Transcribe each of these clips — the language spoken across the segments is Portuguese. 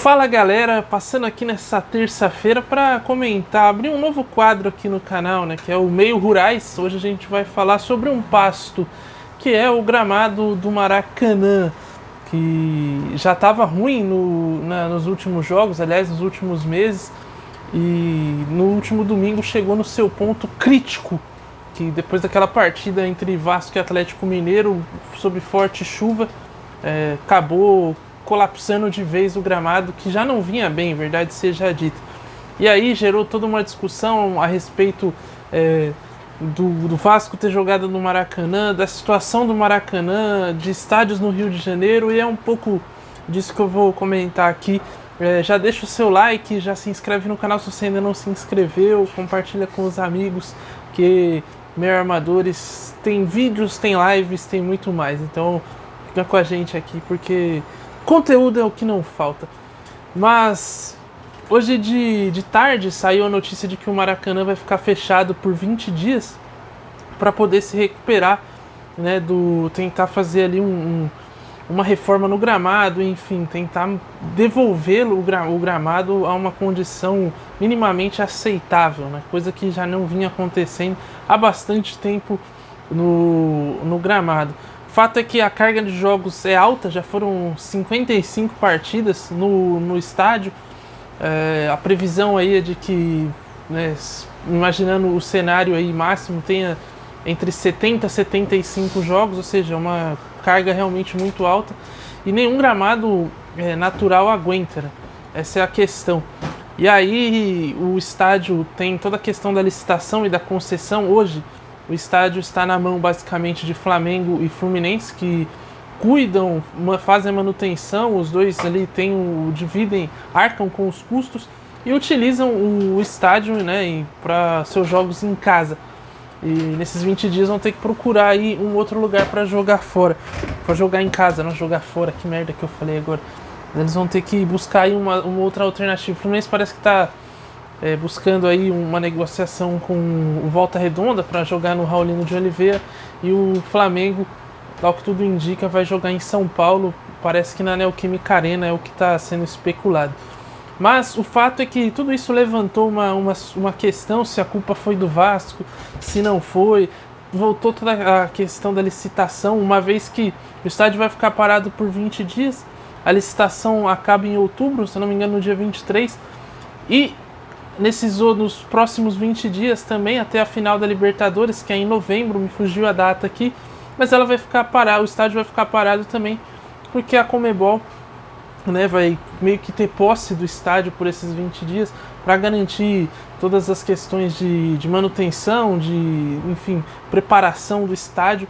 Fala galera, passando aqui nessa terça-feira para comentar, abrir um novo quadro aqui no canal, né, que é o Meio Rurais. Hoje a gente vai falar sobre um pasto, que é o gramado do Maracanã, que já estava ruim nos últimos jogos, aliás, nos últimos meses, e no último domingo chegou no seu ponto crítico, que depois daquela partida entre Vasco e Atlético Mineiro, sob forte chuva, acabou colapsando de vez o gramado, que já não vinha bem, verdade seja dita. E aí gerou toda uma discussão a respeito do Vasco ter jogado no Maracanã, da situação do Maracanã, de estádios no Rio de Janeiro, e é um pouco disso que eu vou comentar aqui. Já deixa o seu like, já se inscreve no canal se você ainda não se inscreveu, compartilha com os amigos, que Meio Armadores tem vídeos, tem lives, tem muito mais. Então fica com a gente aqui, porque conteúdo é o que não falta. Mas hoje de tarde saiu a notícia de que o Maracanã vai ficar fechado por 20 dias para poder se recuperar, né, tentar fazer ali uma reforma no gramado, enfim, tentar devolver o gramado a uma condição minimamente aceitável, né, coisa que já não vinha acontecendo há bastante tempo no gramado. O fato é que a carga de jogos é alta, já foram 55 partidas no estádio. A previsão aí é de que, né, imaginando o cenário aí máximo, tenha entre 70 e 75 jogos, ou seja, uma carga realmente muito alta. E nenhum gramado natural aguenta, né? Essa é a questão. E aí o estádio tem toda a questão da licitação e da concessão. Hoje o estádio está na mão basicamente de Flamengo e Fluminense, que cuidam, fazem a manutenção, os dois ali arcam com os custos e utilizam o estádio, né, para seus jogos em casa. E nesses 20 dias vão ter que procurar aí um outro lugar para jogar fora, para jogar em casa, não jogar fora, que merda que eu falei agora. Eles vão ter que buscar aí uma outra alternativa. O Fluminense parece que está buscando aí uma negociação com o Volta Redonda para jogar no Raulino de Oliveira, e o Flamengo, ao que tudo indica, vai jogar em São Paulo, parece que na Neoquímica Arena, é o que está sendo especulado. Mas o fato é que tudo isso levantou uma questão, se a culpa foi do Vasco, se não foi. Voltou toda a questão da licitação, uma vez que o estádio vai ficar parado por 20 dias, a licitação acaba em outubro, se não me engano no dia 23, e nos próximos 20 dias também, até a final da Libertadores, que é em novembro, me fugiu a data aqui, mas ela vai ficar parada, o estádio vai ficar parado também, porque a Conmebol, né, vai meio que ter posse do estádio por esses 20 dias, para garantir todas as questões de manutenção, enfim, preparação do estádio,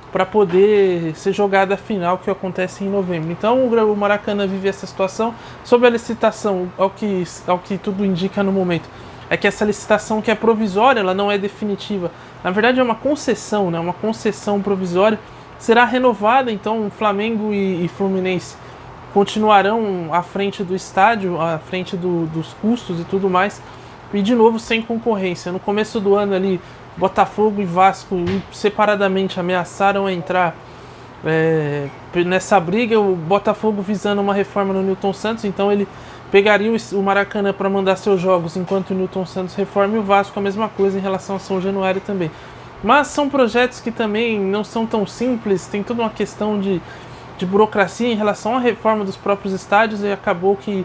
para poder ser jogada a final, que acontece em novembro. Então o Maracanã vive essa situação. Sobre a licitação, ao que tudo indica no momento, é que essa licitação, que é provisória, ela não é definitiva. Na verdade é uma concessão, né? Uma concessão provisória, será renovada. Então Flamengo e Fluminense continuarão à frente do estádio, à frente dos custos e tudo mais, e de novo sem concorrência. No começo do ano ali, Botafogo e Vasco separadamente ameaçaram entrar nessa briga, o Botafogo visando uma reforma no Newton Santos, então ele pegaria o Maracanã para mandar seus jogos enquanto o Newton Santos reforma, e o Vasco a mesma coisa em relação a São Januário também. Mas são projetos que também não são tão simples, tem toda uma questão de burocracia em relação à reforma dos próprios estádios, e acabou que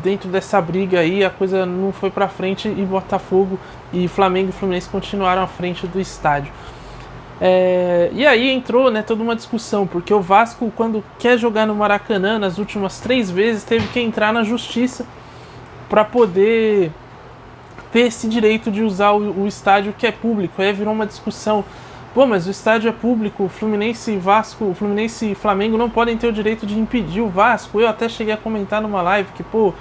dentro dessa briga aí a coisa não foi para frente, e Botafogo e Flamengo e Fluminense continuaram à frente do estádio. E aí entrou, né, toda uma discussão, porque o Vasco, quando quer jogar no Maracanã, nas últimas 3 vezes teve que entrar na justiça para poder ter esse direito de usar o estádio que é público. Aí virou uma discussão: pô, mas o estádio é público, Fluminense e Flamengo não podem ter o direito de impedir o Vasco. Eu até cheguei a comentar numa live que, pô,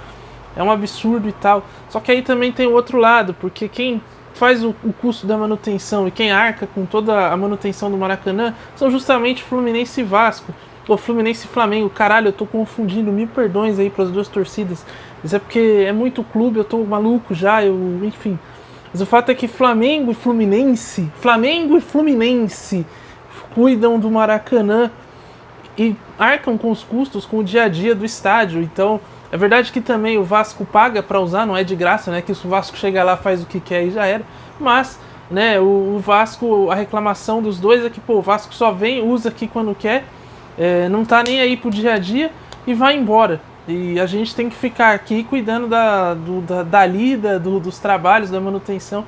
é um absurdo e tal. Só que aí também tem o outro lado, porque quem faz o custo da manutenção e quem arca com toda a manutenção do Maracanã são justamente Fluminense e Vasco, ou Fluminense e Flamengo. Caralho, eu tô confundindo, me perdões aí para as duas torcidas, mas é porque é muito clube, eu tô maluco já, enfim. Mas o fato é que Flamengo e Fluminense cuidam do Maracanã e arcam com os custos, com o dia a dia do estádio. Então É verdade que também o Vasco paga para usar, não é de graça, né? Que se o Vasco chega lá, faz o que quer e já era. Mas, né, o Vasco, a reclamação dos dois é que, pô, o Vasco só vem, usa aqui quando quer, não tá nem aí pro dia a dia e vai embora. E a gente tem que ficar aqui cuidando da lida, dos trabalhos, da manutenção.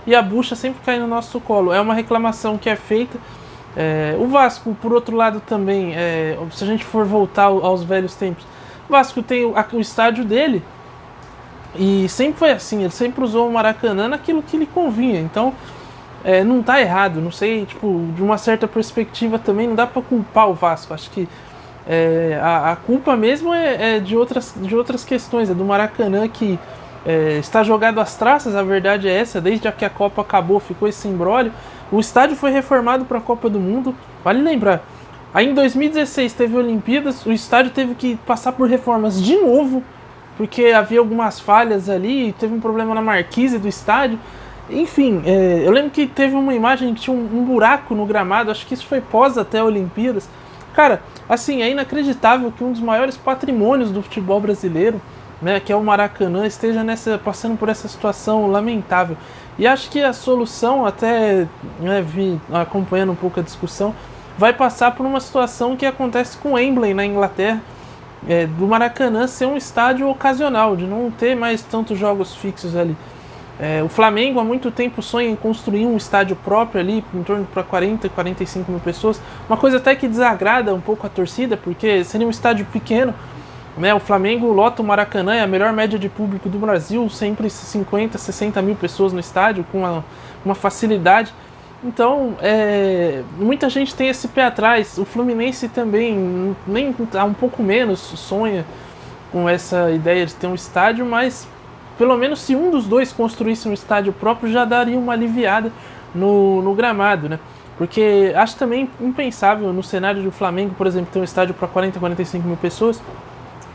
E a bucha sempre cai no nosso colo. É uma reclamação que é feita. O Vasco, por outro lado, também, se a gente for voltar aos velhos tempos, o Vasco tem o estádio dele e sempre foi assim, ele sempre usou o Maracanã naquilo que lhe convinha. Então, não tá errado, não sei, tipo, de uma certa perspectiva também não dá para culpar o Vasco. Acho que a culpa mesmo é de outras questões, é do Maracanã que está jogado às traças, a verdade é essa, desde que a Copa acabou ficou esse imbróglio. O estádio foi reformado para a Copa do Mundo, vale lembrar. Aí em 2016 teve Olimpíadas, o estádio teve que passar por reformas de novo, porque havia algumas falhas ali, teve um problema na marquise do estádio. Enfim, eu lembro que teve uma imagem que tinha um buraco no gramado, acho que isso foi pós até Olimpíadas. Cara, assim, é inacreditável que um dos maiores patrimônios do futebol brasileiro, né, que é o Maracanã, esteja passando por essa situação lamentável. E acho que a solução, até acompanhando um pouco a discussão, vai passar por uma situação que acontece com o Wembley na Inglaterra, do Maracanã ser um estádio ocasional, de não ter mais tantos jogos fixos ali. O Flamengo há muito tempo sonha em construir um estádio próprio ali, em torno para 40, 45 mil pessoas, uma coisa até que desagrada um pouco a torcida, porque seria um estádio pequeno, né? O Flamengo lota o Maracanã, é a melhor média de público do Brasil, sempre 50, 60 mil pessoas no estádio, com uma facilidade. Então, muita gente tem esse pé atrás. O Fluminense também, nem há um pouco menos, sonha com essa ideia de ter um estádio, mas pelo menos se um dos dois construísse um estádio próprio, já daria uma aliviada no gramado, né? Porque acho também impensável no cenário do Flamengo, por exemplo, ter um estádio para 40, 45 mil pessoas,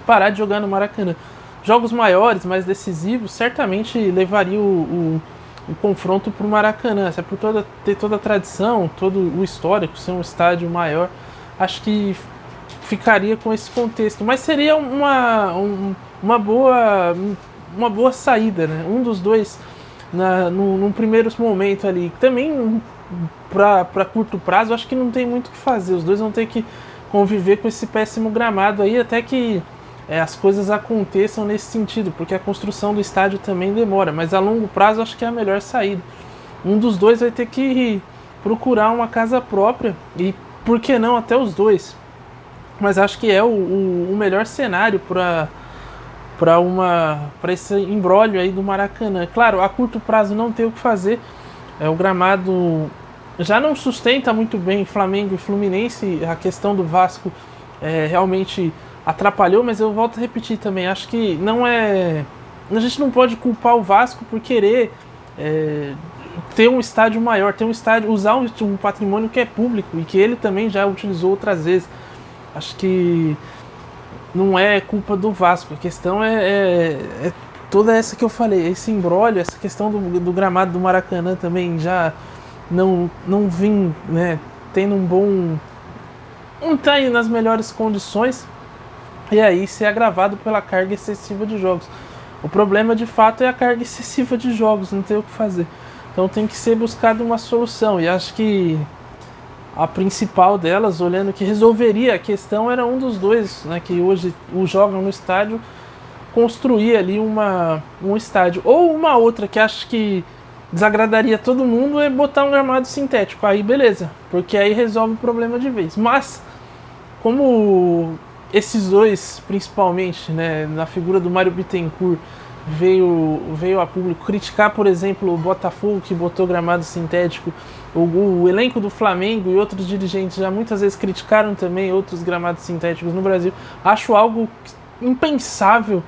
parar de jogar no Maracanã. Jogos maiores, mais decisivos, certamente levaria o confronto para o Maracanã, até por ter toda a tradição, todo o histórico, ser um estádio maior, acho que ficaria com esse contexto, mas seria uma boa saída, né? Um dos dois, num primeiro momento ali, também para curto prazo, acho que não tem muito o que fazer, os dois vão ter que conviver com esse péssimo gramado aí, até que as coisas aconteçam nesse sentido, porque a construção do estádio também demora, mas a longo prazo acho que é a melhor saída. Um dos dois vai ter que procurar uma casa própria, e por que não até os dois, mas acho que é o melhor cenário para esse imbróglio aí do Maracanã. Claro, a curto prazo não tem o que fazer, o gramado já não sustenta muito bem Flamengo e Fluminense, a questão do Vasco realmente atrapalhou, mas eu volto a repetir também, acho que a gente não pode culpar o Vasco por querer ter um estádio maior, usar um patrimônio que é público e que ele também já utilizou outras vezes. Acho que não é culpa do Vasco, a questão é toda essa que eu falei, esse imbróglio, essa questão do gramado do Maracanã também já não vim, né, tendo não tá aí nas melhores condições, e aí ser agravado pela carga excessiva de jogos. O problema de fato é a carga excessiva de jogos, não tem o que fazer. Então tem que ser buscada uma solução, e acho que a principal delas, olhando que resolveria a questão, era um dos dois, né, que hoje jogam no estádio, construir ali um estádio. Ou uma outra que acho que desagradaria todo mundo é botar um gramado sintético. Aí beleza, porque aí resolve o problema de vez. Mas, como esses dois, principalmente, né, na figura do Mário Bittencourt, veio a público criticar, por exemplo, o Botafogo, que botou gramado sintético, o elenco do Flamengo e outros dirigentes já muitas vezes criticaram também outros gramados sintéticos no Brasil. Acho algo impensável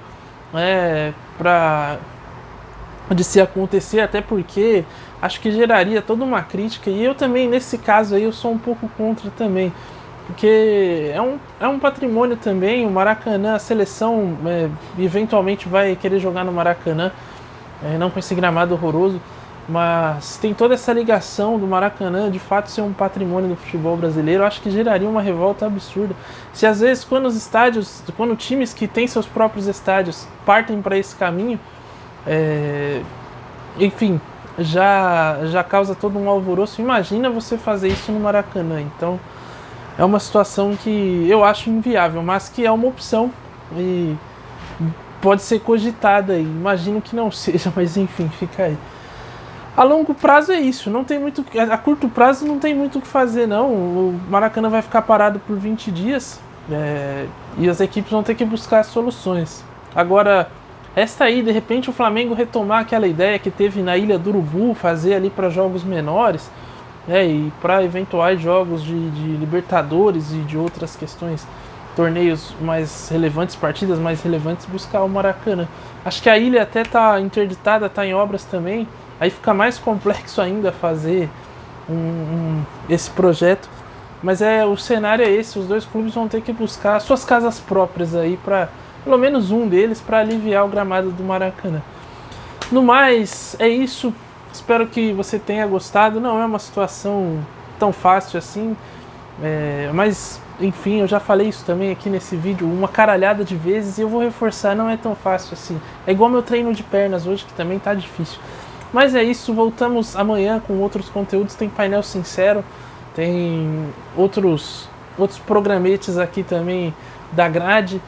de se acontecer, até porque acho que geraria toda uma crítica, e eu também, nesse caso aí, eu sou um pouco contra também, porque é um patrimônio também. O Maracanã, a seleção eventualmente vai querer jogar no Maracanã, não com esse gramado horroroso. mas tem toda essa ligação do Maracanã de fato ser um patrimônio do futebol brasileiro. Eu acho que geraria uma revolta absurda. Se às vezes quando times que têm seus próprios estádios partem para esse caminho, enfim, já causa todo um alvoroço. Imagina você fazer isso no Maracanã. Então é uma situação que eu acho inviável, mas que é uma opção e pode ser cogitada. Imagino que não seja, mas enfim, fica aí. A longo prazo é isso, não tem muito, a curto prazo não tem muito o que fazer não. O Maracanã vai ficar parado por 20 dias e as equipes vão ter que buscar soluções. Agora, esta aí, de repente o Flamengo retomar aquela ideia que teve na Ilha do Urubu, fazer ali para jogos menores, e para eventuais jogos de Libertadores e de outras questões, torneios mais relevantes, partidas mais relevantes, buscar o Maracanã. Acho que a ilha até está interditada, está em obras também. Aí fica mais complexo ainda fazer esse projeto. Mas o cenário é esse, os dois clubes vão ter que buscar suas casas próprias aí, para pelo menos um deles, para aliviar o gramado do Maracanã. No mais, é isso. Espero que você tenha gostado. Não é uma situação tão fácil assim, mas enfim, eu já falei isso também aqui nesse vídeo uma caralhada de vezes e eu vou reforçar, não é tão fácil assim. É igual meu treino de pernas hoje, que também tá difícil. Mas é isso, voltamos amanhã com outros conteúdos. Tem painel sincero, tem outros programetes aqui também da grade.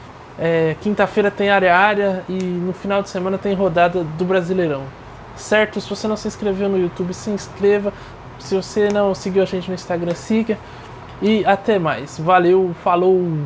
Quinta-feira tem área e no final de semana tem rodada do Brasileirão. Certo? Se você não se inscreveu no YouTube, se inscreva. Se você não seguiu a gente no Instagram, siga. E até mais. Valeu, falou!